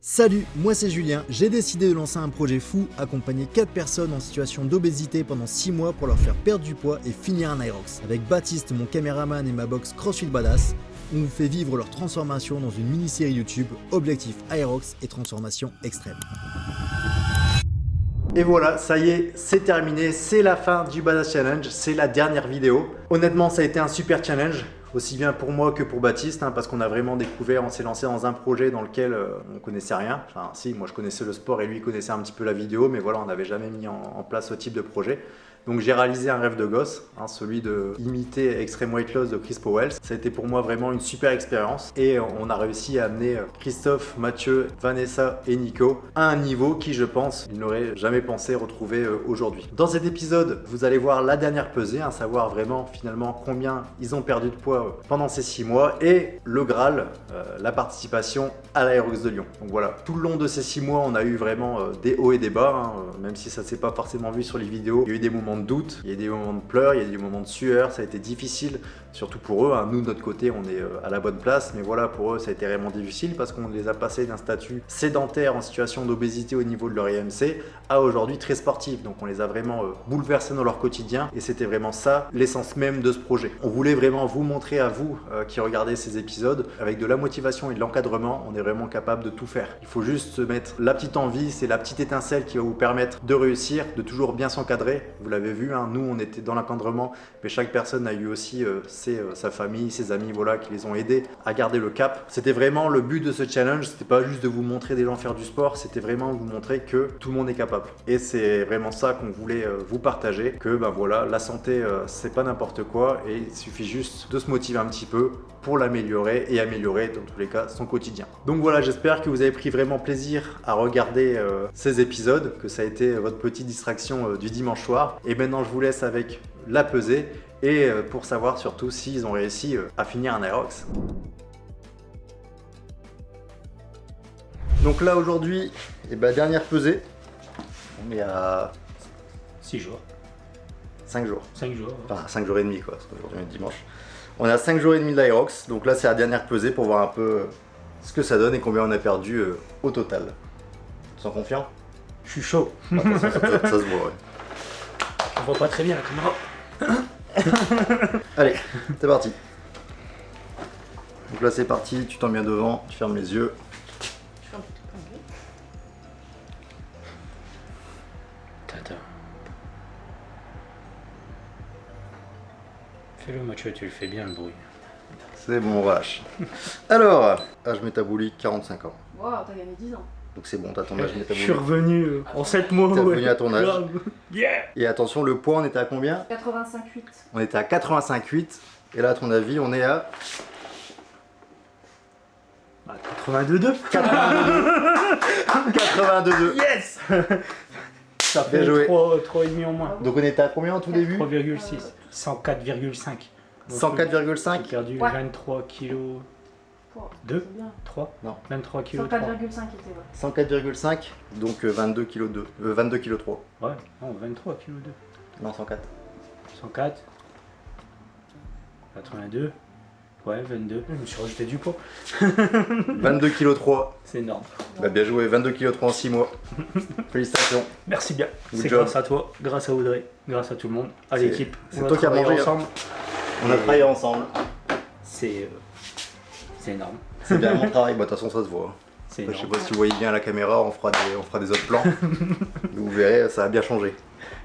Salut, moi c'est Julien, j'ai décidé de lancer un projet fou, accompagner 4 personnes en situation d'obésité pendant 6 mois pour leur faire perdre du poids et finir un Aerox. Avec Baptiste, mon caméraman et ma box CrossFit Badass, on vous fait vivre leur transformation dans une mini-série YouTube, objectif Aerox et transformation extrême. Et voilà, ça y est, c'est terminé, c'est la fin du Badass Challenge, c'est la dernière vidéo. Honnêtement, ça a été un super challenge. Aussi bien pour moi que pour Baptiste, parce qu'on a vraiment découvert, on s'est lancé dans un projet dans lequel on connaissait rien. Enfin si, moi je connaissais le sport et lui connaissait un petit peu la vidéo, mais voilà, on n'avait jamais mis en place ce type de projet. Donc j'ai réalisé un rêve de gosse, celui de imiter Extreme Weight Loss de Chris Powell. Ça a été pour moi vraiment une super expérience et on a réussi à amener Christophe, Mathieu, Vanessa et Nico à un niveau qui, je pense, ils n'auraient jamais pensé retrouver aujourd'hui. Dans cet épisode, vous allez voir la dernière pesée, savoir vraiment finalement combien ils ont perdu de poids pendant ces 6 mois et le Graal, la participation à l'Aerox de Lyon. Donc voilà, tout le long de ces 6 mois, on a eu vraiment des hauts et des bas, même si ça ne s'est pas forcément vu sur les vidéos. Il y a eu des moments de doute, il y a des moments de pleurs, il y a des moments de sueur, ça a été difficile, surtout pour eux. Nous, de notre côté, on est à la bonne place, mais voilà, pour eux, ça a été vraiment difficile parce qu'on les a passés d'un statut sédentaire en situation d'obésité au niveau de leur IMC à aujourd'hui très sportif. Donc on les a vraiment bouleversés dans leur quotidien et c'était vraiment ça, l'essence même de ce projet. On voulait vraiment vous montrer à vous qui regardez ces épisodes, avec de la motivation et de l'encadrement, on est vraiment capable de tout faire. Il faut juste se mettre la petite envie, c'est la petite étincelle qui va vous permettre de réussir, de toujours bien s'encadrer. Vous l'avez vu, nous on était dans l'encadrement, mais chaque personne a eu aussi sa famille, ses amis, voilà, qui les ont aidés à garder le cap. C'était vraiment le but de ce challenge, c'était pas juste de vous montrer des gens faire du sport, c'était vraiment vous montrer que tout le monde est capable. Et c'est vraiment ça qu'on voulait vous partager, que voilà, la santé c'est pas n'importe quoi et il suffit juste de se motiver un petit peu pour l'améliorer et améliorer dans tous les cas son quotidien. Donc voilà, j'espère que vous avez pris vraiment plaisir à regarder ces épisodes, que ça a été votre petite distraction du dimanche soir. Et maintenant je vous laisse avec la pesée et pour savoir surtout s'ils ont réussi à finir un Aerox. Donc là aujourd'hui, dernière pesée, on est à 6 jours. 5 jours. 5 jours. Enfin 5 jours et demi quoi, parce qu'aujourd'hui on est dimanche. On est à 5 jours et demi de l'Aerox, donc là c'est la dernière pesée pour voir un peu ce que ça donne et combien on a perdu au total. Tu te sens confiant? Je suis chaud. De toute façon, ça se voit, ouais. On voit pas très bien la caméra. Allez, c'est parti. Donc là c'est parti, tu t'en viens devant, tu fermes les yeux. Tata. Fais-le Mathieu, tu le fais bien le bruit. C'est bon, on relâche. Alors, âge métabolique 45 ans. Wow, t'as gagné 10 ans. Donc c'est bon, t'as ton âge Je métabolique. suis revenu en 7 mois. T'es revenu à ton âge. Yeah. Et attention, le poids, on était à combien? 85,8. On était à 85,8. Et là, à ton avis, on est à 82,2. 82,2. Yes. Ça fait Bien joué. 3,5 en moins. Donc on était à combien au tout début? 3,6. 104,5. 104,5. J'ai perdu Ouais. 23 kilos. Wow, 2 c'est bien. 3 Non. 23 kilos 3. 104,5 était, ouais. 104,5. Donc 22 kg 2. 22 kg 3. Ouais, non, 23 kilos 2. Non, 104. 104. 82. Ouais, 22. Je me suis rajouté du poids. 22 kg 3. C'est énorme. Bien joué, 22 kg 3 en 6 mois. Félicitations. Merci bien. Good C'est job. grâce à toi, grâce à Audrey, grâce à tout le monde, à C'est- l'équipe. c'est On a toi qui as travaillé mangé, hein. ensemble. On a travaillé ensemble. C'est énorme. C'est bien mon travail, de toute façon ça se voit. C'est Je sais énorme. pas si vous voyez bien à la caméra, on fera des autres plans. Vous verrez, ça a bien changé.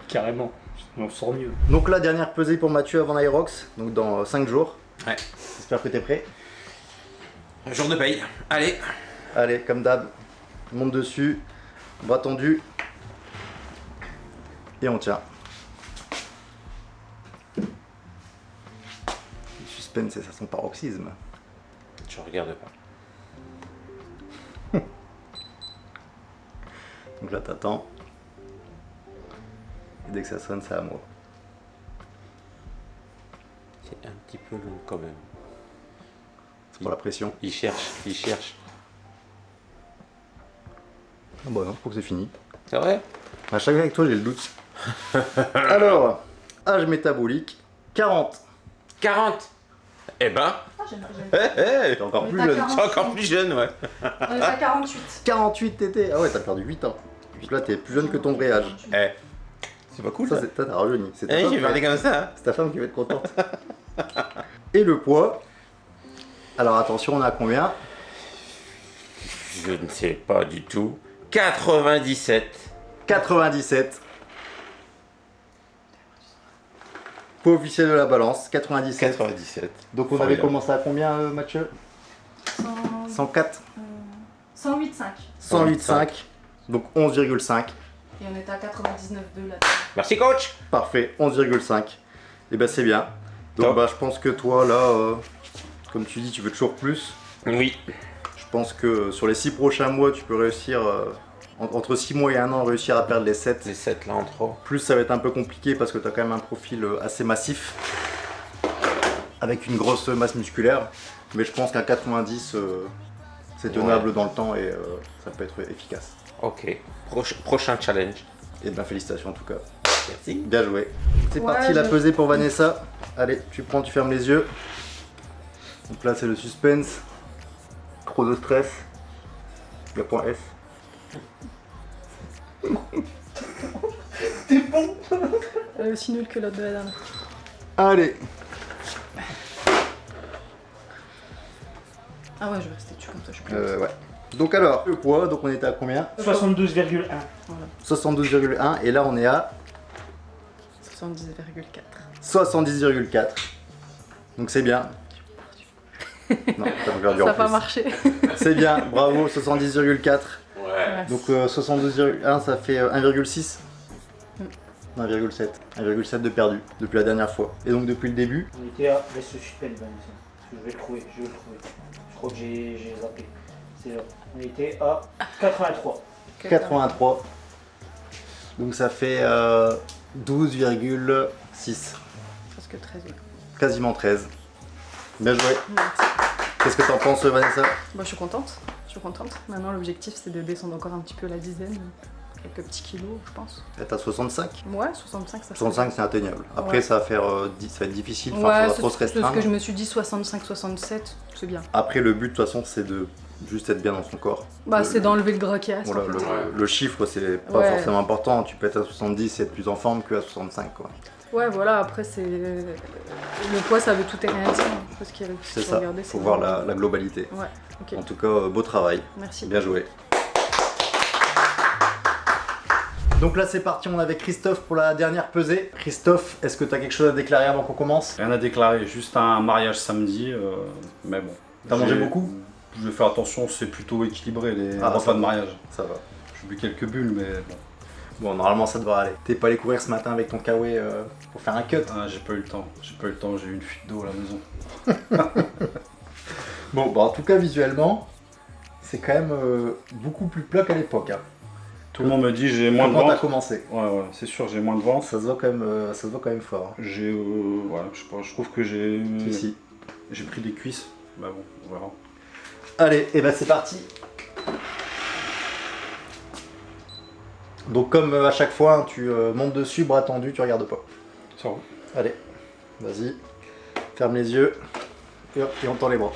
Carrément. On sort mieux. Donc là, dernière pesée pour Mathieu avant l'Aerox, donc dans 5 jours. Ouais. J'espère que t'es prêt. Jour de paye. Allez. Allez, comme d'hab, monte dessus, bras tendus. Et on tient. Le suspense, c'est ça son paroxysme. Je regarde pas. Donc là, t'attends. Et dès que ça sonne, c'est à moi. C'est un petit peu long quand même. C'est pour la pression. Il cherche, il cherche. Ah bah non, je crois que c'est fini. C'est vrai? À chaque fois avec toi, j'ai le doute. Alors, âge métabolique 40. 40. Eh ben, Ah, Jeune. T'es encore Mais plus t'as jeune. 40. Je suis encore plus jeune, ouais. On est à 48. 48 t'étais. Ah ouais, t'as perdu 8 ans. Là, t'es plus jeune que ton vrai âge. Eh, c'est pas cool Ça, ça. c'est t'as rajeuni. C'est ta Eh, femme, j'ai parlé comme ça. Hein. c'est ta femme qui va être contente. Et le poids. Alors attention, on est à combien? Je ne sais pas du tout. 97. 97. Poids officiel de la balance, 97. 97. Donc on avait Formidable. commencé à combien, Mathieu? 104. 108,5. 108,5. Donc 11,5. Et on était à 99,2 là. Merci coach. Parfait, 11,5. Et ben c'est bien. Donc Top. bah je pense que toi là, comme tu dis, tu veux toujours plus. Oui. Je pense que sur les 6 prochains mois, tu peux réussir, entre 6 mois et 1 an, réussir à perdre les 7. Les 7 là en trop. Plus ça va être un peu compliqué parce que tu as quand même un profil assez massif, avec une grosse masse musculaire. Mais je pense qu'un 90, c'est tenable dans le temps et ça peut être efficace. Ok. Prochain challenge. Et bien félicitations en tout cas. Merci. Bien joué. C'est Ouais, parti, la je- pesée pour Vanessa. Allez, tu prends, tu fermes les yeux. Donc là c'est le suspense. Trop de stress. Le point S. Aussi nul que l'autre de la dernière. Allez. Ah ouais, je vais rester dessus comme ça, je suis plus. Ouais. Donc alors, le poids, donc on était à combien? 72,1. 72,1 et là on est à 70,4. 70,4. Donc c'est bien. Non, t'as pas perdu Ça en n'a pas plus. marché. C'est bien, bravo, 70,4. Ouais. Donc 72,1 ça fait 1,6. 1,7. 1,7 de perdu depuis la dernière fois. Et donc depuis le début, On était à. Laisse le suspense, Vanessa. Parce que je vais le trouver, je vais le trouver. Je crois que j'ai zappé. C'est là. On était à 83. 83. Donc ça fait 12,6. Presque 13. Ouais. Quasiment 13. Bien joué. Merci. Qu'est-ce que t'en penses Vanessa? Bah, je suis contente. Je suis contente. Maintenant, l'objectif, c'est de descendre encore un petit peu la dizaine. Quelques petits kilos, je pense. T'es à 65. Ouais, 65, ça 65 c'est atteignable. Après Ouais. ça va faire ça va être difficile, enfin, Ouais, faudra trop se c'est ce restreindre. que je me suis dit, 65, 67, c'est bien. Après le but de toute façon c'est de juste être bien dans son corps. Bah, Le- c'est d'enlever le gras qu'il y a. Voilà, en fait. le chiffre c'est pas Ouais. forcément important, tu peux être à 70 et être plus en forme que à 65 quoi. Ouais, voilà, après, c'est. Le poids, ça veut tout et rien dire. Parce qu'il C'est faut ça, regarder, faut c'est voir vraiment- la globalité. Ouais, ok. En tout cas, beau travail, Merci. bien joué. Donc là c'est parti, on est avec Christophe pour la dernière pesée. Christophe, est-ce que tu as quelque chose à déclarer avant qu'on commence? Rien à déclarer, juste un mariage samedi, mais bon. T'as mangé J'ai- beaucoup? Je vais faire attention, c'est plutôt équilibré les Ah, repas ça de va. mariage. Ça va. J'ai bu quelques bulles, mais bon, Bon, normalement ça devrait aller. T'es pas allé courir ce matin avec ton kawaii pour faire un cut? ah, j'ai pas eu le temps. J'ai eu une fuite d'eau à la maison. Bon, bah en tout cas visuellement, c'est quand même beaucoup plus plat qu'à l'époque. Hein. Tout le monde me dit j'ai moins de Quand t'as ventre. commencé, Ouais, c'est sûr, j'ai moins de ventre. ça se voit quand même fort. Hein. J'ai, voilà, je sais pas, je trouve que j'ai Si. j'ai pris des cuisses. Bah bon, on verra. Allez, et bah c'est parti. Donc comme à chaque fois, hein, tu montes dessus, bras tendus, tu regardes pas. Ça va. Allez, vas-y, ferme les yeux et, hop, et on tend les bras.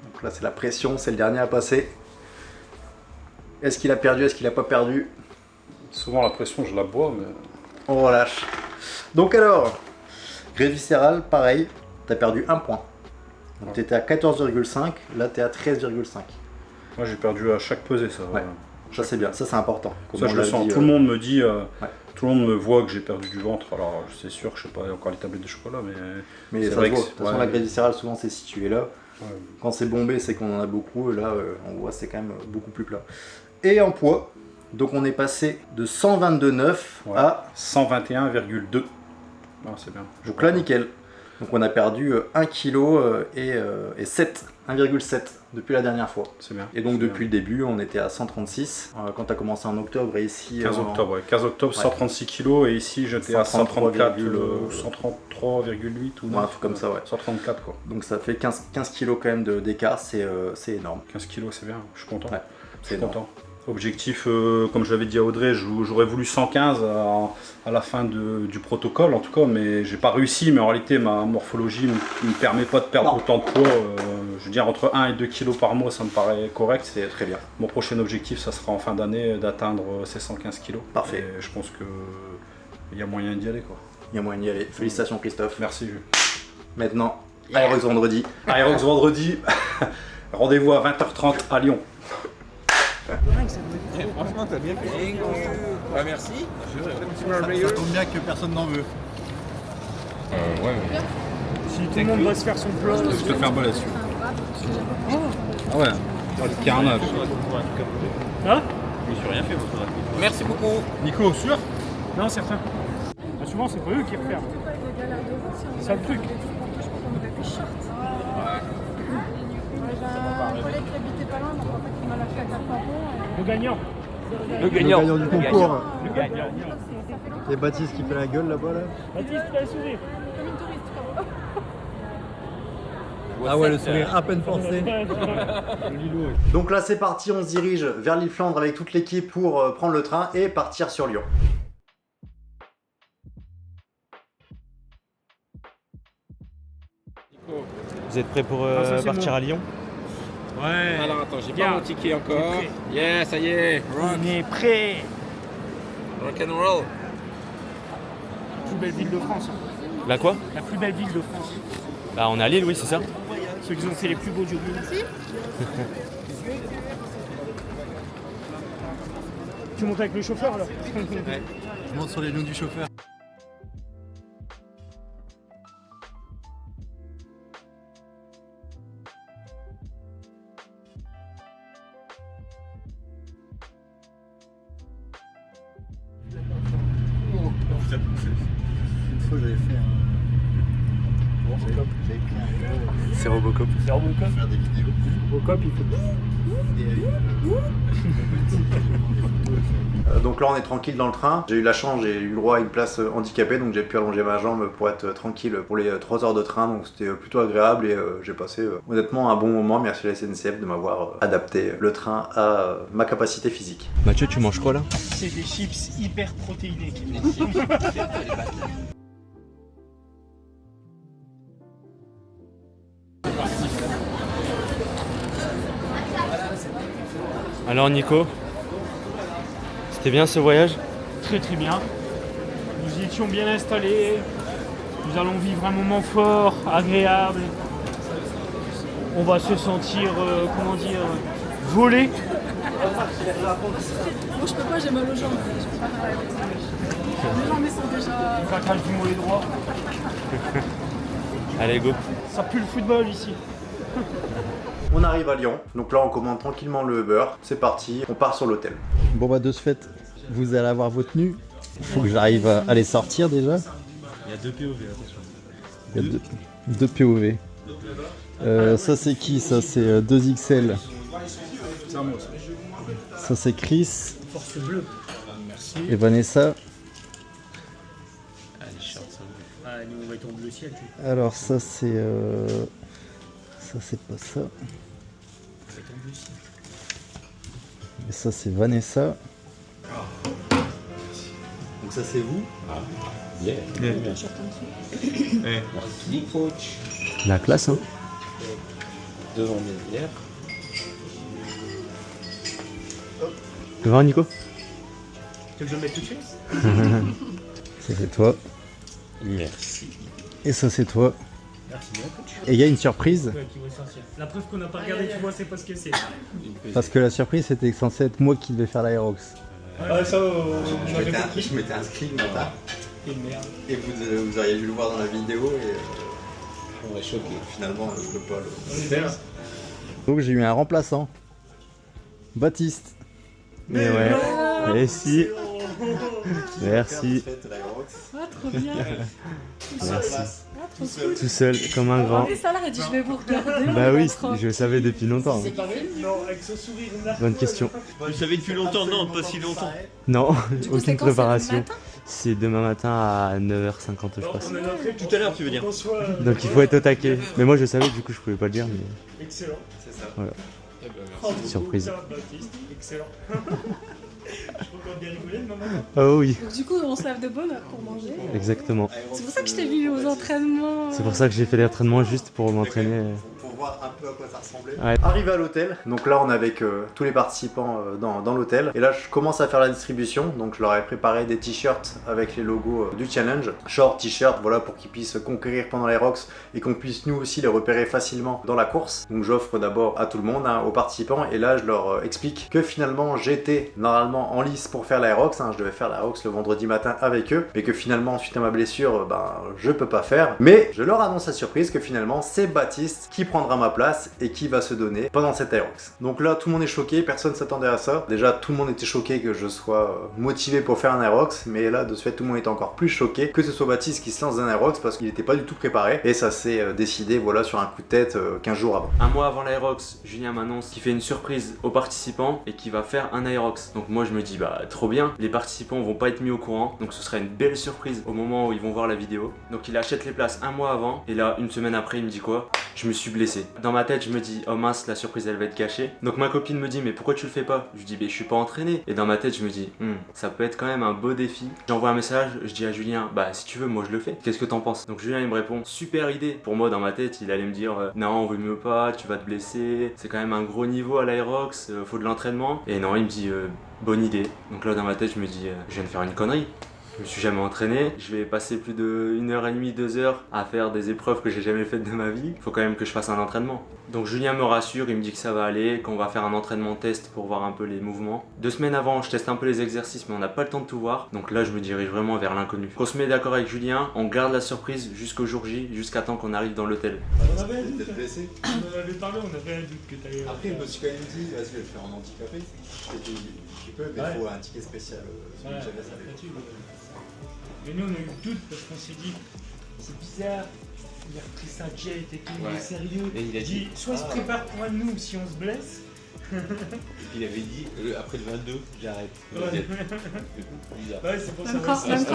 Donc là c'est la pression, c'est le dernier à passer. Est-ce qu'il a perdu, est-ce qu'il a pas perdu? Souvent la pression, je la bois, mais On relâche. Donc alors, greffe viscérale, pareil, t'as perdu 1 point. Donc t'étais à 14,5, là t'es à 13,5. moi j'ai perdu à chaque pesée, ça. Ouais. Ça c'est bien, ça c'est important. Comme Ça on je le l'a sens. dit, Tout le monde me dit, ouais. tout le monde me voit que j'ai perdu du ventre. Alors c'est sûr que je sais pas encore les tablettes de chocolat, mais mais c'est ça vrai se que voit. De toute façon ouais. la greffe viscérale souvent c'est situé là. ouais. Quand c'est bombé c'est qu'on en a beaucoup, et là on voit c'est quand même beaucoup plus plat. Et en poids, donc on est passé de 122,9 Ouais. à... 121,2. Ah, c'est bien. Donc là nickel. Donc on a perdu 1 kg et 7, 1,7 depuis la dernière fois. C'est bien. Et donc C'est depuis le début, on était à 136 quand tu as commencé en octobre et ici 15 en- octobre, ouais. 15 octobre, Ouais. 136 kg et ici j'étais à 134 ou 133,8 133,8 ou Ouais, un truc comme ça, ouais. 134 quoi. Donc ça fait 15 kilos quand même d'écart, c'est énorme. 15 kg c'est bien, je suis content. Ouais, je c'est suis énorme. content. Objectif, comme je l'avais dit à Audrey, j'aurais voulu 115 à la fin du protocole en tout cas, mais j'ai pas réussi. Mais en réalité, ma morphologie me permet pas de perdre autant de poids. Je veux dire, entre 1 et 2 kg par mois, ça me paraît correct. C'est très bien. Mon prochain objectif, ça sera en fin d'année d'atteindre ces 115 kg. Parfait. Et je pense qu'il y a moyen d'y aller, quoi. Il y a moyen d'y aller. Félicitations Christophe. Merci. Maintenant, Aerox vendredi. Aerox vendredi. Rendez-vous à 20h30 à Lyon. Franchement, t'as bien fait. Bah, merci. Ça tombe bien que personne n'en veut. Ouais. Si tout le monde va se faire son plat. Je te faire balai dessus. Ah ouais, le carnage. Hein? Je me suis rien fait, votre Merci beaucoup. Nico, sûr? Non, certain. Bah, souvent, c'est pas eux qui refaire. C'est ça le truc. Un collègue qui habitait pas loin, donc en fait, il m'a lâché à 4 papons. Le gagnant. Le gagnant du concours. Le gagnant. Et Baptiste qui fait la gueule là-bas là. Baptiste, tu as le sourire. Comme une touriste, quoi. Ah ouais, le sourire à peine forcé. Donc là c'est parti, on se dirige vers l'île Flandre avec toute l'équipe pour prendre le train et partir sur Lyon. Vous êtes prêts pour partir à Lyon? Ouais. Alors attends, j'ai Bien. pas mon ticket encore. T'es prêt? Yeah, ça y est. On est prêt. Rock and roll. La plus belle ville de France. Là quoi? La plus belle ville de France. Bah on est à Lille, oui, c'est ça. Ceux qui ont fait les plus beaux jogging. Merci. Tu montes avec le chauffeur alors? Je monte sur les genoux du chauffeur. Une fois j'avais fait un... J'avais pris un gars C'est Robocop. C'est Robocop. pour faire des vidéos. Robocop, il faut. Et Donc là on est tranquille dans le train. J'ai eu la chance, j'ai eu le droit à une place handicapée, donc j'ai pu allonger ma jambe pour être tranquille pour les 3 heures de train, donc c'était plutôt agréable et j'ai passé honnêtement un bon moment. Merci à la SNCF de m'avoir adapté le train à ma capacité physique. Mathieu, tu manges quoi là? C'est des chips hyper protéinés. Alors Nico, c'était bien ce voyage? Très très bien. Nous y étions bien installés. Nous allons vivre un moment fort, agréable. On va se sentir, comment dire, volé. Moi, je peux pas, j'ai mal aux jambes. Je peux pas faire la vaisselle. Mes jambes, elles sont déjà. Craquage du mollet droit. Allez go. Ça pue le football ici. On arrive à Lyon, donc là on commande tranquillement le Uber. C'est parti, on part sur l'hôtel. bon bah de ce fait, vous allez avoir vos tenues. Il faut que j'arrive à les sortir déjà. Il y a 2 POV, attention. Il y a deux POV. Ça c'est qui? Ça c'est 2XL. Ça c'est Chris. Force bleue. Merci. Et Vanessa. Ah, les shorts, ça va. Ah, nous on va être en bleu ciel. Alors ça c'est... Ça c'est pas ça. Et ça c'est Vanessa. Donc ça c'est vous. Merci, coach. La classe hein. Devant mes bières. Tu vas Nico? Tu veux que je le mette tout de suite? Ça c'est toi. Merci. Et ça c'est toi. Merci bien, coach. Et il y a une surprise. Qui va sortir. La preuve qu'on n'a pas regardé, tu vois, c'est pas ce que c'est. Parce que la surprise c'était censé être moi qui devais faire l'Aerox. Ah, ça, on avait compris. Je m'étais inscrit le matin Et merde. et vous auriez dû le voir dans la vidéo et On est choqué. finalement je peux pas le... On est bien. Donc j'ai eu un remplaçant. Baptiste. Mais ouais. Et si. Merci. Ah, trop bien. Merci. Ah, trop cool. Tout seul, comme un grand. Et ça, là, elle dit, je vais vous regarder. Bah on oui, rentrera. je le savais depuis longtemps. Non, avec ce sourire là. Bonne question. Vous savez depuis longtemps? Non, pas si longtemps. Non, Du coup, c'est aucune quand, c'est préparation. le matin C'est demain matin à 9h50 je pense. On est entré Tout à l'heure, tu veux dire? qu'on soit Donc il faut être au taquet. Mais moi je savais, du coup je pouvais pas le dire. Mais... excellent. C'est ça. Voilà. Surprise. Baptiste, excellent. Je peux encore bien rigoler, maman. Ah oui, Donc du coup, on se lève de bonne heure pour manger. exactement. C'est pour ça que je t'ai vu aux entraînements. C'est pour ça que j'ai fait les entraînements juste pour m'entraîner. Pour voir un peu à quoi ça ressemblait. Ouais. Arrivé à l'hôtel, donc là on est avec tous les participants dans l'hôtel. Et là je commence à faire la distribution, donc je leur ai préparé des t-shirts avec les logos du challenge. Short, t-shirt, voilà, pour qu'ils puissent conquérir pendant les rocks et qu'on puisse nous aussi les repérer facilement dans la course. Donc j'offre d'abord à tout le monde, hein, aux participants, et là je leur explique que finalement j'étais normalement en lice pour faire l'Aerox, hein, je devais faire l'Aerox le vendredi matin avec eux, mais que finalement suite à ma blessure, je peux pas faire. Mais je leur annonce la surprise que finalement c'est Baptiste qui prendra ma place et qui va se donner pendant cette Aerox. Donc là tout le monde est choqué, personne s'attendait à ça. Déjà tout le monde était choqué que je sois motivé pour faire un Aerox, mais là de ce fait tout le monde était encore plus choqué que ce soit Baptiste qui se lance dans un Aerox parce qu'il n'était pas du tout préparé, et ça s'est décidé voilà sur un coup de tête 15 jours avant. Un mois avant l'Aerox, Julien m'annonce qu'il fait une surprise aux participants et qu'il va faire un Aerox. Donc moi je me dis bah trop bien, les participants vont pas être mis au courant, donc ce sera une belle surprise au moment où ils vont voir la vidéo. Donc il achète les places un mois avant, et là une semaine après il me dit quoi? Je me suis blessé. Dans ma tête je me dis oh mince, la surprise elle va être cachée. Donc ma copine me dit mais pourquoi tu le fais pas? Je dis je suis pas entraîné. Et dans ma tête je me dis ça peut être quand même un beau défi. J'envoie un message, je dis à Julien bah si tu veux moi je le fais, qu'est-ce que t'en penses? Donc Julien il me répond super idée. Pour moi dans ma tête il allait me dire non vaut mieux pas, tu vas te blesser, c'est quand même un gros niveau à l'Aerox, faut de l'entraînement. Et non il me dit bonne idée. Donc là dans ma tête je me dis je viens de faire une connerie. Je me suis jamais entraîné, je vais passer plus de 1h30, 2 heures à faire des épreuves que j'ai jamais faites de ma vie. Faut quand même que je fasse un entraînement. Donc Julien me rassure, il me dit que ça va aller, qu'on va faire un entraînement test pour voir un peu les mouvements. 2 semaines avant, je teste un peu les exercices mais on n'a pas le temps de tout voir. Donc là je me dirige vraiment vers l'inconnu. On se met d'accord avec Julien, on garde la surprise jusqu'au jour J, jusqu'à temps qu'on arrive dans l'hôtel. On avait un doute. On en avait parlé, on avait un doute que t'allais. Après, je me suis quand même dit, vas-y, je vais le faire en handicapé. Tu peux, mais il faut un ticket spécial. Mais nous on a eu le doute parce qu'on s'est dit c'est bizarre, il a repris ça jet et tout, il est sérieux. Et il a dit soit il se prépare pour un de nous si on se blesse. Il avait dit après le 22, j'arrête. Ouais. Bizarre. Ouais, c'est pour ça. Même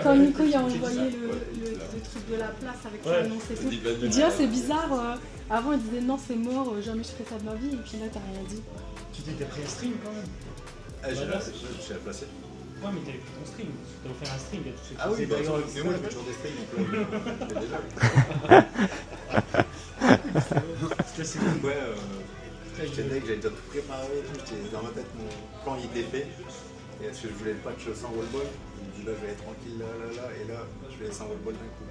quand Nico il a envoyé le truc de la place avec l'annonce et tout, il dit ah c'est bizarre, avant il disait non c'est mort, jamais je ferai ça de ma vie, et puis là t'as rien dit. Tu t'étais pris un string quand même. Je suis à placer. Ouais mais t'avais pris ton string, t'as offert un string à tous ceux qui Ah oui, faisaient bah, d'ailleurs, mais moi je mets toujours des strings donc c'est cool. ouais, j'étais que j'avais déjà tout préparé, j'étais dans ma tête, mon plan il était fait. Et est-ce que je voulais pas que je sens wall ball? Il me dit là je vais être tranquille là, et là je vais sans wall ball d'un coup.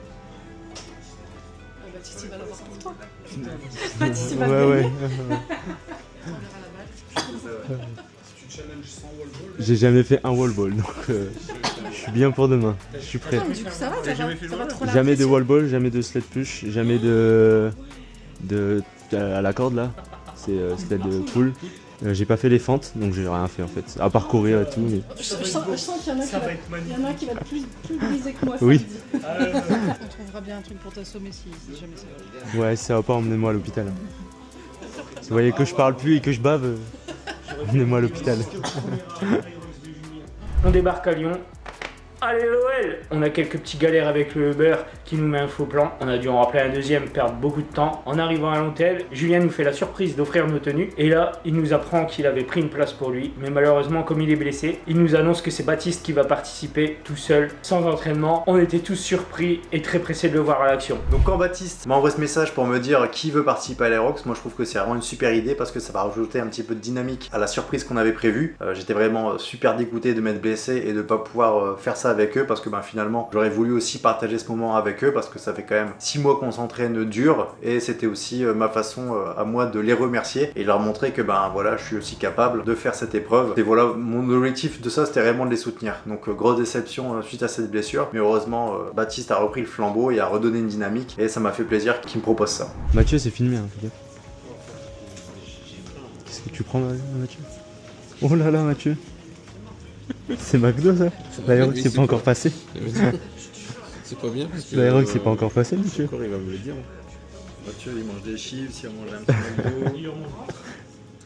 Baptiste il va l'avoir pour toi. Baptiste il va le gagner. On verra la balle. J'ai jamais fait un wall ball, donc je suis bien pour demain. Je suis prêt. Attends, mais du coup ça va trop la Jamais de pression. wall ball, jamais de sled push, jamais de à la corde là. C'est sled pool. J'ai pas fait les fentes, donc j'ai rien fait en fait. À part courir et tout. Mais... Je sens qu'il y en a qui va être plus brisé que moi. Oui. On trouvera bien un truc pour t'assommer si jamais ça va. Ouais, ça va pas, emmenez-moi à l'hôpital. Si vous voyez que je parle plus et que je bave, emmenez-moi à l'hôpital. On débarque à Lyon. Allez l'OL! On a quelques petits galères avec le Uber qui nous met un faux plan. On a dû en rappeler un deuxième, perdre beaucoup de temps. En arrivant à l'hôtel, Julien nous fait la surprise d'offrir nos tenues. Et là, il nous apprend qu'il avait pris une place pour lui. Mais malheureusement, comme il est blessé, il nous annonce que c'est Baptiste qui va participer tout seul, sans entraînement. On était tous surpris et très pressés de le voir à l'action. Donc quand Baptiste m'a envoyé ce message pour me dire qui veut participer à l'Aerox, moi je trouve que c'est vraiment une super idée parce que ça va rajouter un petit peu de dynamique à la surprise qu'on avait prévue. J'étais vraiment super dégoûté de m'être blessé et de pas pouvoir faire ça avec eux parce que finalement j'aurais voulu aussi partager ce moment avec eux parce que ça fait quand même 6 mois qu'on s'entraîne dur et c'était aussi ma façon à moi de les remercier et leur montrer que voilà je suis aussi capable de faire cette épreuve. Et voilà, mon objectif de ça c'était vraiment de les soutenir. Donc grosse déception suite à cette blessure, mais heureusement Baptiste a repris le flambeau et a redonné une dynamique et ça m'a fait plaisir qu'il me propose ça. Mathieu, c'est filmé, hein, fais gaffe. Qu'est-ce que tu prends, Mathieu? Oh là là, Mathieu. C'est McDo ça? L'Aerox c'est pas encore passé. C'est pas bien parce que. L'Aerox c'est pas encore passé, Mathieu. Encore il va me le dire. Mathieu il mange des chips, il mange un petit McDo.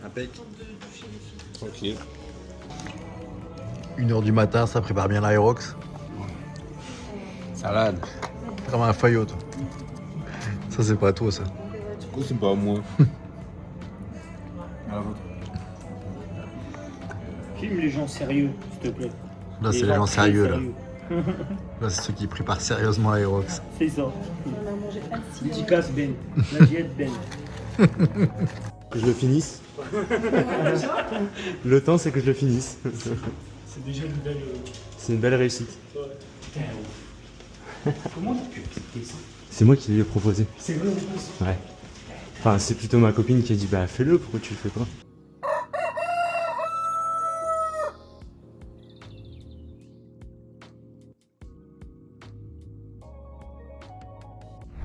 Impec. Tranquille. 1h du matin, ça prépare bien l'Aerox. Salade. Comme un faillot toi. Ça c'est pas toi ça. Du coup c'est pas moi. Filme les gens sérieux, s'il te plaît. Là, c'est les gens sérieux, là. Là, c'est ceux qui préparent sérieusement l'Aerox. C'est ça. On a mangé assis. Dédicace Ben. La diète Ben. Que je le finisse. Le temps, c'est que je le finisse. C'est déjà une belle. C'est une belle réussite. Comment tu peux accepter ça? C'est moi qui l'ai proposé. C'est vrai. Ouais. Enfin, c'est plutôt ma copine qui a dit bah fais-le, pourquoi tu le fais pas?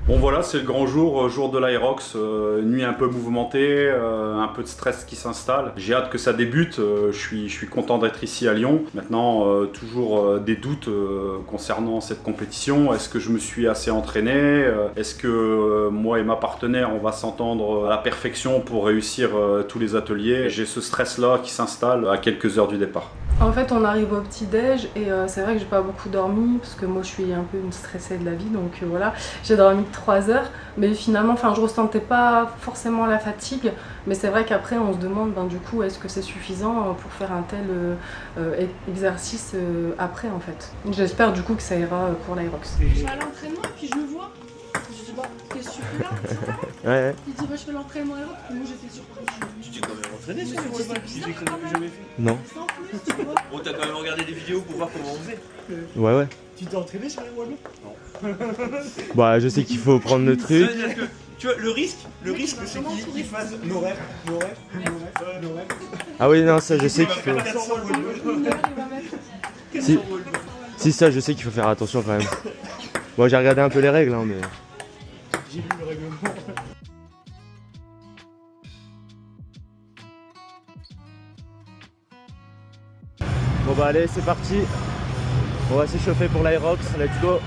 Bon voilà, c'est le grand jour, jour de l'Aerox, nuit un peu mouvementée, un peu de stress qui s'installe. J'ai hâte que ça débute, je suis content d'être ici à Lyon. Maintenant, toujours des doutes concernant cette compétition. Est-ce que je me suis assez entraîné? Est-ce que moi et ma partenaire, on va s'entendre à la perfection pour réussir tous les ateliers? J'ai ce stress-là qui s'installe à quelques heures du départ. En fait, on arrive au petit-déj et c'est vrai que j'ai pas beaucoup dormi parce que moi je suis un peu une stressée de la vie, donc voilà. J'ai dormi 3 heures, mais finalement, je ressentais pas forcément la fatigue, mais c'est vrai qu'après on se demande, du coup, est-ce que c'est suffisant pour faire un tel exercice après en fait. J'espère du coup que ça ira pour l'Aerox. Je vais à l'entraînement et puis je le vois. Je dis qu'est-ce que tu fais là? Ouais. Il dit je fais l'entraînement Aerox, et moi j'étais surprise. Tu t'es quand même entraîné sur les wallballs? Tu sais que t'avais jamais fait. Non. Sans plus, tu vois. Bon, t'as quand même regardé des vidéos pour voir comment on faisait. Ouais. Tu t'es entraîné sur les wallballs? Bah je sais qu'il faut prendre le truc. C'est-à-dire que, tu vois, le risque c'est qu'il fasse nos rêves. Ah oui, non, ça je sais qu'il faut... Il va mettre. Si ça, je sais qu'il faut faire attention quand même. Bon, j'ai regardé un peu les règles, mais... J'ai lu le règlement. Bon bah allez, c'est parti. On va s'échauffer pour l'Aerox, let's go.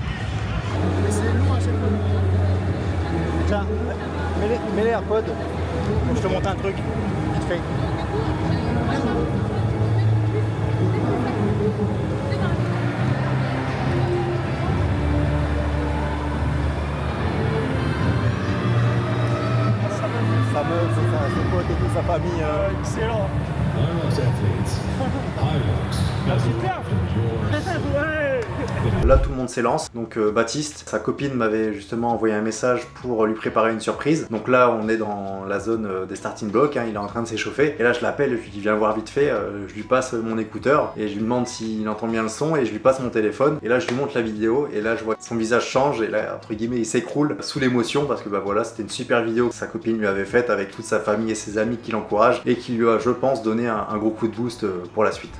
Tiens, mets les AirPods. Je te montre un truc, vite fait. Sa meuf, ses potes et toute sa famille. Excellent. Super. Ouais. Là, tout le monde s'élance. Donc Baptiste, sa copine m'avait justement envoyé un message pour lui préparer une surprise. Donc là, on est dans la zone des starting blocks, il est en train de s'échauffer. Et là, je l'appelle, je lui dis viens voir vite fait. Je lui passe mon écouteur et je lui demande s'il entend bien le son et je lui passe mon téléphone. Et là, je lui montre la vidéo et là, je vois que son visage change et là, entre guillemets, il s'écroule sous l'émotion parce que voilà, c'était une super vidéo que sa copine lui avait faite avec toute sa famille et ses amis qui l'encouragent et qui lui a, je pense, donné un gros coup de boost pour la suite.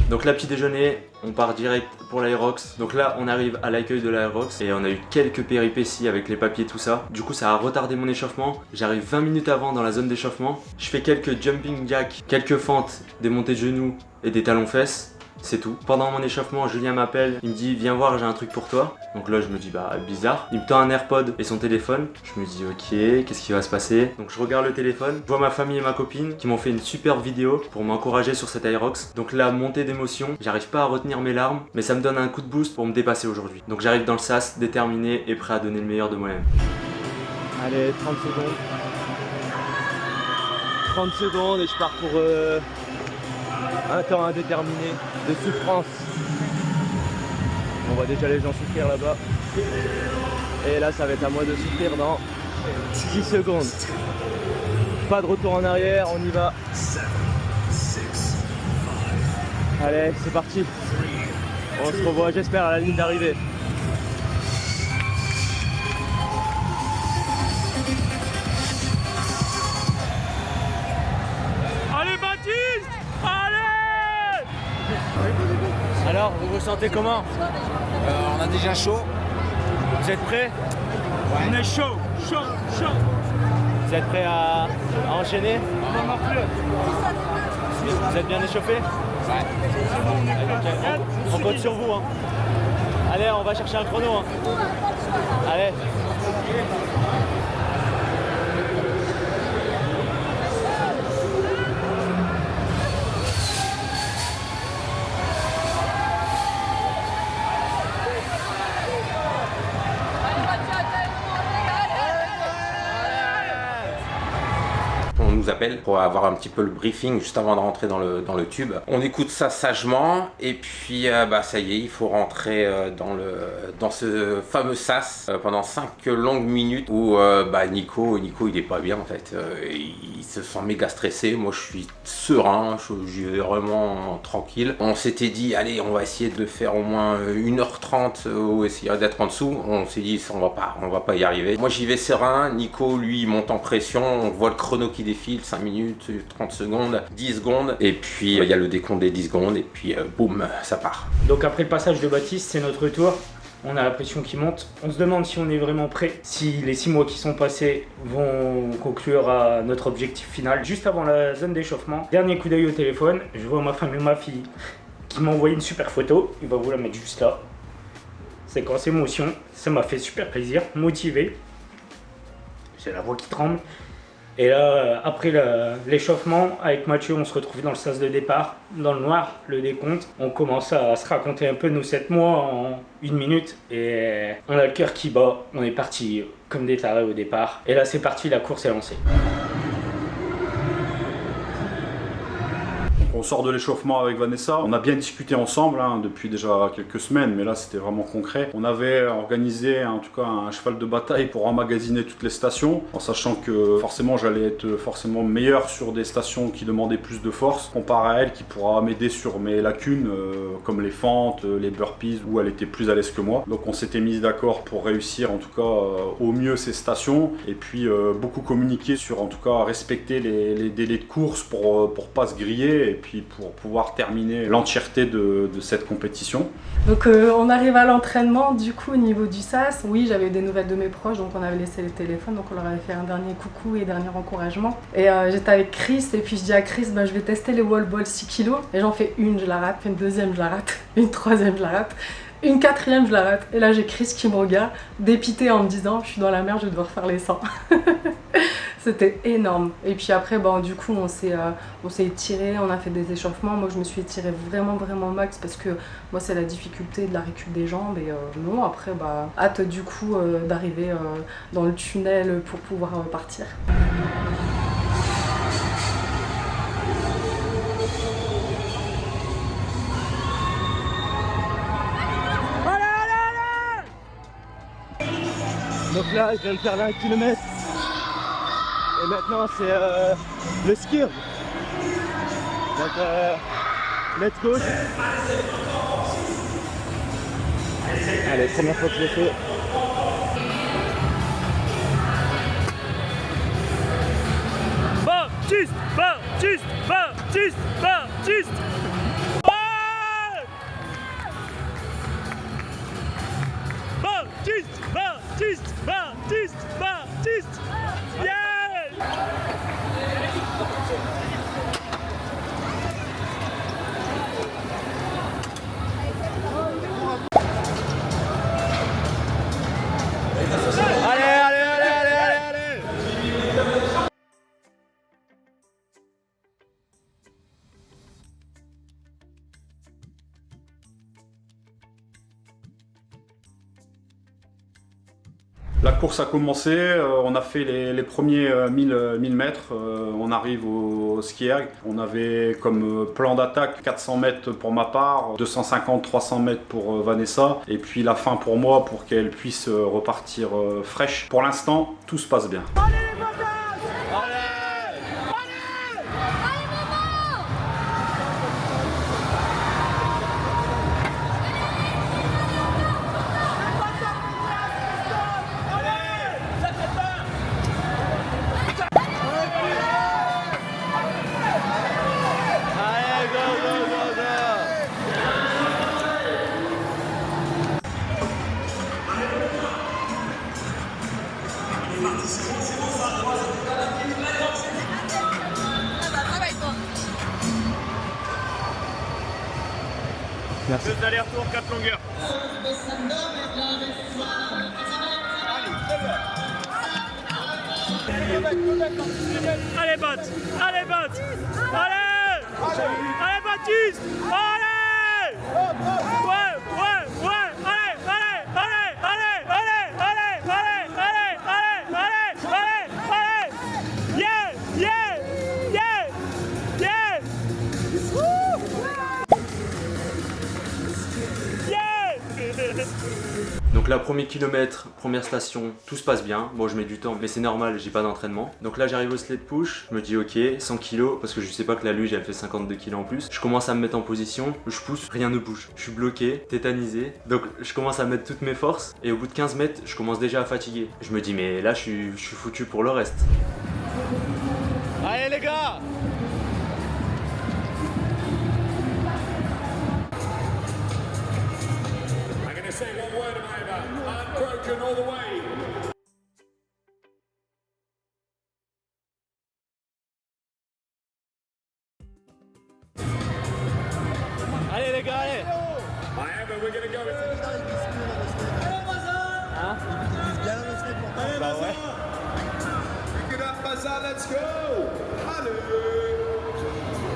Donc là, petit déjeuner, on part direct pour l'Aerox. Donc là, on arrive à l'accueil de l'Aerox et on a eu quelques péripéties avec les papiers, tout ça. Du coup, ça a retardé mon échauffement. J'arrive 20 minutes avant dans la zone d'échauffement. Je fais quelques jumping jacks, quelques fentes, des montées de genoux et des talons fesses. C'est tout. Pendant mon échauffement, Julien m'appelle, il me dit viens voir, j'ai un truc pour toi. Donc là je me dis bah bizarre. Il me tend un AirPod et son téléphone. Je me dis ok, qu'est-ce qui va se passer? Donc je regarde le téléphone, je vois ma famille et ma copine qui m'ont fait une super vidéo pour m'encourager sur cette Aerox. Donc là, montée d'émotion, j'arrive pas à retenir mes larmes, mais ça me donne un coup de boost pour me dépasser aujourd'hui. Donc j'arrive dans le sas, déterminé et prêt à donner le meilleur de moi-même. Allez, 30 secondes. 30 secondes et je pars pour un temps indéterminé de souffrance. On voit déjà les gens souffrir là-bas. Et là, ça va être à moi de souffrir dans 10 secondes. Pas de retour en arrière, on y va. Allez, c'est parti. On se revoit, j'espère, à la ligne d'arrivée. Allez Baptiste, allez. Alors, vous vous sentez comment? On a déjà chaud. Vous êtes prêts? On est chaud. Vous êtes prêts à enchaîner? Vous êtes bien échauffés? Ouais. On compte sur vous. Hein. Allez, on va chercher un chrono. Hein. Allez. nous appelle pour avoir un petit peu le briefing juste avant de rentrer dans le tube. On écoute ça sagement et puis ça y est, il faut rentrer dans ce fameux sas pendant 5 longues minutes où Nico il est pas bien en fait. Il se sent méga stressé. Moi je suis serein, je vais vraiment tranquille. On s'était dit allez, on va essayer de faire au moins 1h30 ou essayer d'être en dessous. On s'est dit on va pas y arriver. Moi j'y vais serein, Nico lui monte en pression, on voit le chrono qui défile, 5 minutes, 30 secondes, 10 secondes et puis il y a le décompte des 10 secondes et puis boum, ça part. Donc après le passage de Baptiste, c'est notre tour. On a la pression qui monte. On se demande si on est vraiment prêt, si les 6 mois qui sont passés vont conclure à notre objectif final. Juste avant la zone d'échauffement, dernier coup d'œil au téléphone, je vois ma femme et ma fille qui m'ont envoyé une super photo. Il va vous la mettre juste là. C'est quand c'est émotion, ça m'a fait super plaisir, motivé. J'ai la voix qui tremble. Et là, après l'échauffement, avec Mathieu, on se retrouve dans le sas de départ, dans le noir, le décompte. On commence à se raconter un peu nos 7 mois en 1 minute. Et on a le cœur qui bat. On est parti comme des tarés au départ. Et là, c'est parti, la course est lancée. On sort de l'échauffement avec Vanessa, on a bien discuté ensemble depuis déjà quelques semaines, mais là c'était vraiment concret. On avait organisé en tout cas un cheval de bataille pour emmagasiner toutes les stations, en sachant que forcément j'allais être forcément meilleur sur des stations qui demandaient plus de force, comparé à elle qui pourra m'aider sur mes lacunes, comme les fentes, les burpees, où elle était plus à l'aise que moi. Donc on s'était mis d'accord pour réussir en tout cas au mieux ces stations, et puis beaucoup communiquer sur en tout cas respecter les délais de course pour pas se griller, et puis pour pouvoir terminer l'entièreté de cette compétition. Donc on arrive à l'entraînement, du coup au niveau du SAS, oui j'avais eu des nouvelles de mes proches, donc on avait laissé le téléphone, donc on leur avait fait un dernier coucou et dernier encouragement. Et j'étais avec Chris, et puis je dis à Chris, je vais tester les wall balls 6 kg, et j'en fais une, je la rate, une deuxième, je la rate, une troisième, je la rate, une quatrième, je la rate. Et là j'ai Chris qui me regarde, dépité en me disant, je suis dans la merde, je vais devoir faire les 100. C'était énorme. Et puis après, du coup, on s'est étiré, on a fait des échauffements. Moi, je me suis étirée vraiment max parce que moi, c'est la difficulté de la récup des jambes. Et non, après, hâte du coup d'arriver dans le tunnel pour pouvoir partir. Donc là, je viens de faire 20 km. Et maintenant c'est le ski. Donc let's go. Allez, première fois que je le fais. Baptiste, Baptiste, Baptiste, Baptiste. Baptiste, Baptiste, Baptiste, Baptiste. Yeah! La course a commencé, on a fait les premiers 1000 mètres, on arrive au ski erg. On avait comme plan d'attaque 400 mètres pour ma part, 250-300 mètres pour Vanessa, et puis la fin pour moi pour qu'elle puisse repartir fraîche. Pour l'instant, tout se passe bien. Merci. 2 allers-retours, 4 longueurs. Allez, Bat! Allez, Bat! Allez! Allez, Baptiste! Allez! Ouais, ouais, ouais! Allez, allez, allez, allez, allez, allez, allez, allez, allez, allez, allez, allez! Yeah, yeah, Donc là, premier kilomètre, première station, tout se passe bien. Bon, je mets du temps, mais c'est normal, j'ai pas d'entraînement. Donc là, j'arrive au sled push, je me dis ok, 100 kg, parce que je sais pas que la luge, elle fait 52 kg en plus. Je commence à me mettre en position, je pousse, rien ne bouge. Je suis bloqué, tétanisé. Donc je commence à mettre toutes mes forces, et au bout de 15 mètres, je commence déjà à fatiguer. Je me dis, mais là, je suis foutu pour le reste. Allez les gars! Say one word about unbroken all the way. Allez les gars, allez! However, we're gonna go with Hein? Bah ouais. Pick it up, Mazza, let's go! Allez!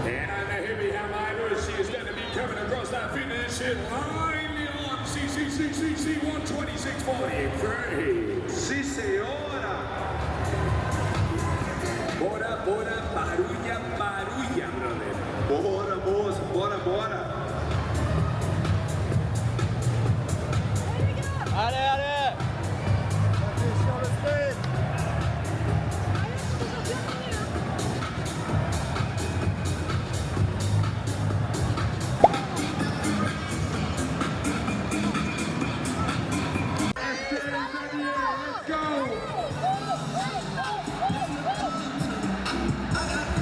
And here we have Ida. She is going to be coming across that finishing line. CCCCC 126.43. Sí, señora. Bora, bora, barulha, barulha, brother. Bora, moço, bora, bora. Allez, allez!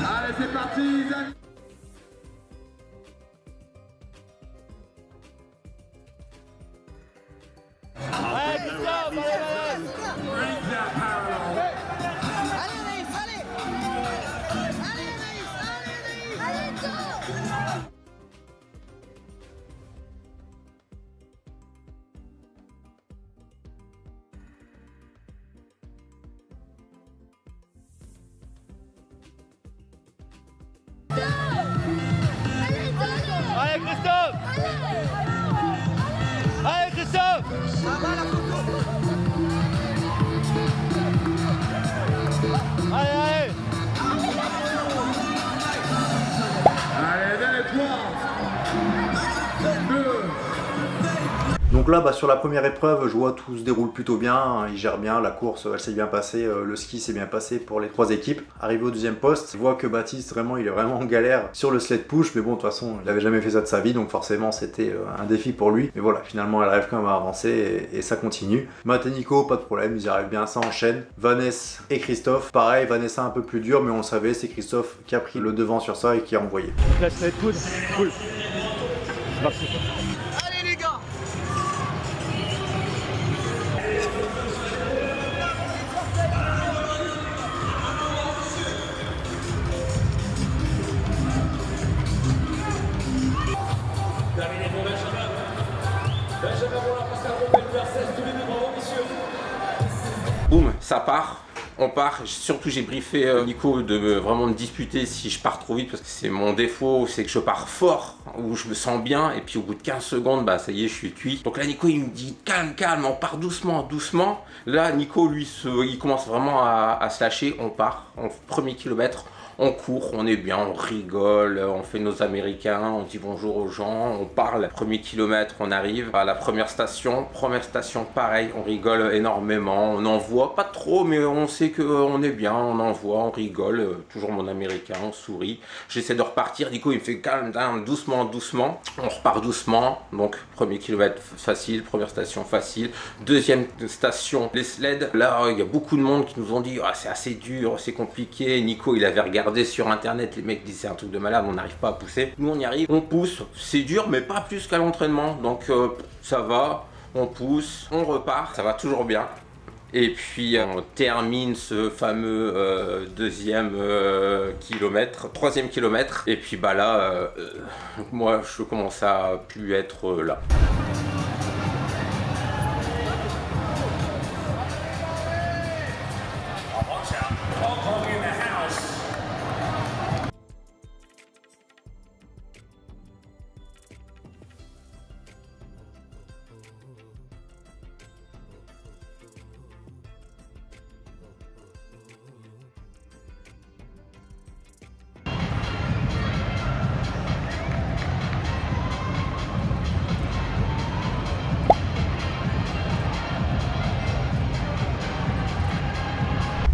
Allez, c'est parti, Dani. Allez, Christophe, allez, allez, Christophe! Allez, Christophe! Allez, allez! Allez, allez, 3, 2. Donc là, sur la première épreuve, je vois tout se déroule plutôt bien, hein, il gère bien, la course, elle s'est bien passée, le ski s'est bien passé pour les 3 équipes. Arrivé au deuxième poste, je vois que Baptiste, vraiment, il est vraiment en galère sur le sled push, mais bon, de toute façon, il n'avait jamais fait ça de sa vie, donc forcément, c'était un défi pour lui. Mais voilà, finalement, elle arrive quand même à avancer et ça continue. Matt et Nico, pas de problème, ils y arrivent bien, ça enchaîne. Vanessa et Christophe, pareil, Vanessa un peu plus dur, mais on le savait, c'est Christophe qui a pris le devant sur ça et qui a envoyé. Donc là, ça va être cool. Cool. C'est parti. Allez les gars! Boum, ça part. On part, surtout j'ai briefé Nico de vraiment me disputer si je pars trop vite parce que c'est mon défaut, c'est que je pars fort, où je me sens bien et puis au bout de 15 secondes, ça y est, je suis cuit. Donc là Nico il me dit calme, calme, on part doucement, doucement. Là Nico lui, il commence vraiment à se lâcher, on part, premier kilomètre. On court, on est bien, on rigole, on fait nos américains, on dit bonjour aux gens, on parle. Premier kilomètre, on arrive à la première station pareil, on rigole énormément, on en voit pas trop mais on sait qu'on est bien, on en voit, on rigole, toujours mon américain, on sourit. J'essaie de repartir, Nico il me fait calme down, doucement, doucement, on repart doucement, donc premier kilomètre facile, première station facile, deuxième station, les sleds, là il y a beaucoup de monde qui nous ont dit c'est assez dur, c'est compliqué, Nico il avait regardé sur internet, les mecs disaient c'est un truc de malade, on n'arrive pas à pousser. Nous on y arrive, on pousse, c'est dur mais pas plus qu'à l'entraînement, donc ça va, on pousse, on repart, ça va toujours bien. Et puis on termine ce fameux troisième kilomètre, et puis là, moi je commence à plus être là.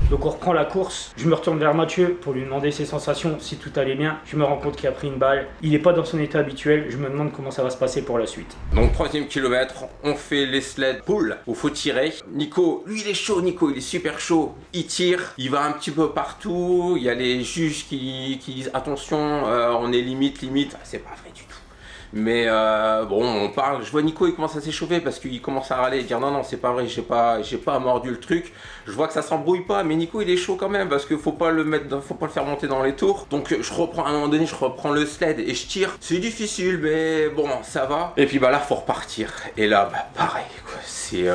Donc on reprend la course, je me retourne vers Mathieu pour lui demander ses sensations, si tout allait bien. Je me rends compte qu'il a pris une balle, il n'est pas dans son état habituel, je me demande comment ça va se passer pour la suite. Donc 3e kilomètre, on fait les sled pull où faut tirer. Nico, lui il est chaud, Nico il est super chaud, il tire, il va un petit peu partout, il y a les juges qui disent attention, on est limite, c'est pas vrai du tout. Mais bon, on parle, je vois Nico il commence à s'échauffer parce qu'il commence à râler et dire non c'est pas vrai, j'ai pas mordu le truc. Je vois que ça s'embrouille pas, mais Nico il est chaud quand même parce que faut pas le faire monter dans les tours. Donc je reprends à un moment donné, je reprends le sled et je tire. C'est difficile mais bon ça va. Et puis bah là faut repartir. Et là bah pareil quoi, c'est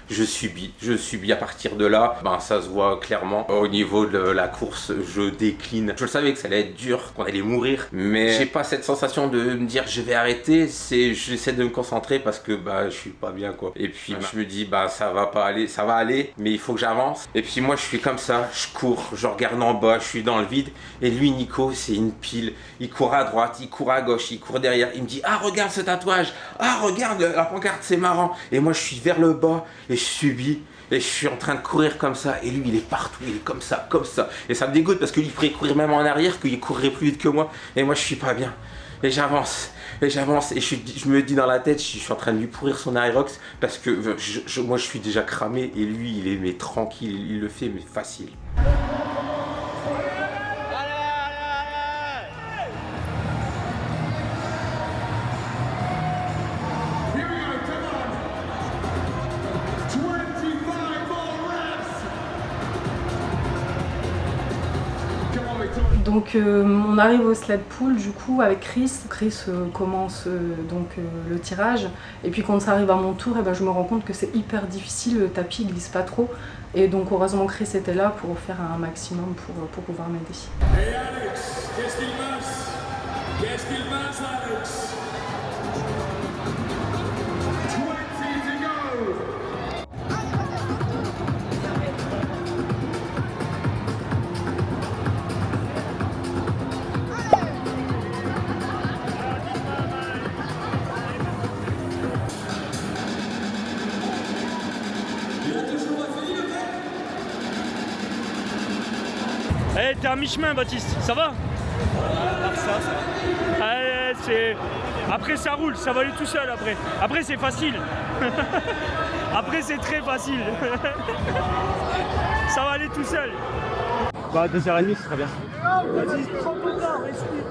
je subis à partir de là, ben ça se voit clairement au niveau de la course, je décline. Je le savais que ça allait être dur, qu'on allait mourir, mais j'ai pas cette sensation de me dire je vais arrêter, j'essaie de me concentrer parce que bah je suis pas bien quoi. Et puis je me dis bah ça va pas aller, ça va aller, mais il faut que j'avance. Et puis moi je suis comme ça, je cours, je regarde en bas, je suis dans le vide. Et lui Nico c'est une pile, il court à droite, il court à gauche, il court derrière, il me dit ah regarde ce tatouage, ah regarde la pancarte c'est marrant. Et moi je suis vers le bas et je subis. Et je suis en train de courir comme ça, et lui il est partout, il est comme ça, et ça me dégoûte parce qu'il pourrait courir même en arrière, qu'il courrait plus vite que moi, et moi je suis pas bien, et j'avance, et je me dis dans la tête, je suis en train de lui pourrir son Aerox, parce que moi je suis déjà cramé, et lui il est mais tranquille, il le fait mais facile. Donc on arrive au sled pull du coup avec Chris. Chris commence donc le tirage et puis quand ça arrive à mon tour, et ben, je me rends compte que c'est hyper difficile, le tapis glisse pas trop et donc heureusement Chris était là pour faire un maximum pour pouvoir m'aider. Hey Alex, qu'est-ce qu'il passe? Qu'est-ce qu'il passe Alex? 20 to go! Eh, t'es à mi-chemin, Baptiste, ça va? Après, ça roule, ça va aller tout seul après. Après, c'est facile. Après, c'est très facile. Ça va aller tout seul. Bah, 2h30, ce serait bien. Vas-y, prends ton temps, respire.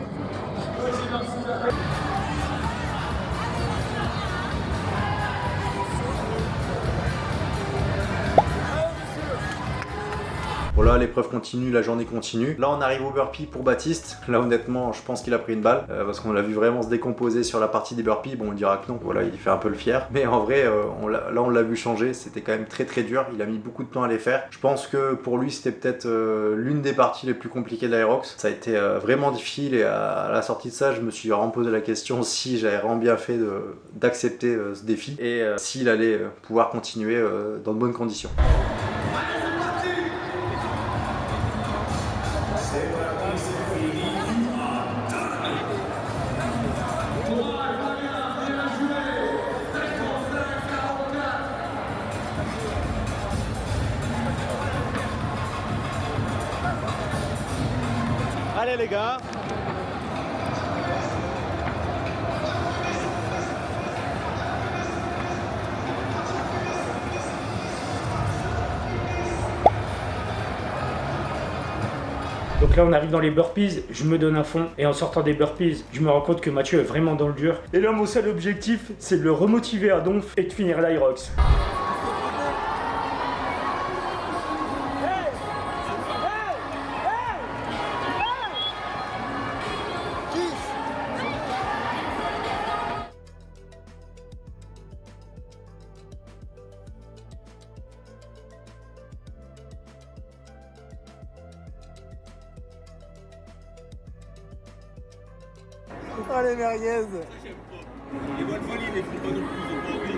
Voilà, l'épreuve continue, la journée continue. Là, on arrive au burpee pour Baptiste. Là, honnêtement, je pense qu'il a pris une balle parce qu'on l'a vu vraiment se décomposer sur la partie des burpees. Bon, on dira que non, voilà, il fait un peu le fier. Mais en vrai, on l'a vu changer. C'était quand même très très dur. Il a mis beaucoup de temps à les faire. Je pense que pour lui, c'était peut-être l'une des parties les plus compliquées de l'Aerox. Ça a été vraiment difficile et à la sortie de ça, je me suis vraiment posé la question si j'avais vraiment bien fait d'accepter ce défi et s'il allait pouvoir continuer dans de bonnes conditions. Allez les gars. Donc là on arrive dans les burpees, je me donne à fond et en sortant des burpees, je me rends compte que Mathieu est vraiment dans le dur. Et là mon seul objectif, c'est de le remotiver à donf et de finir l'Aerox. Oh les merguez. Les Wolfoli, les font pas non plus.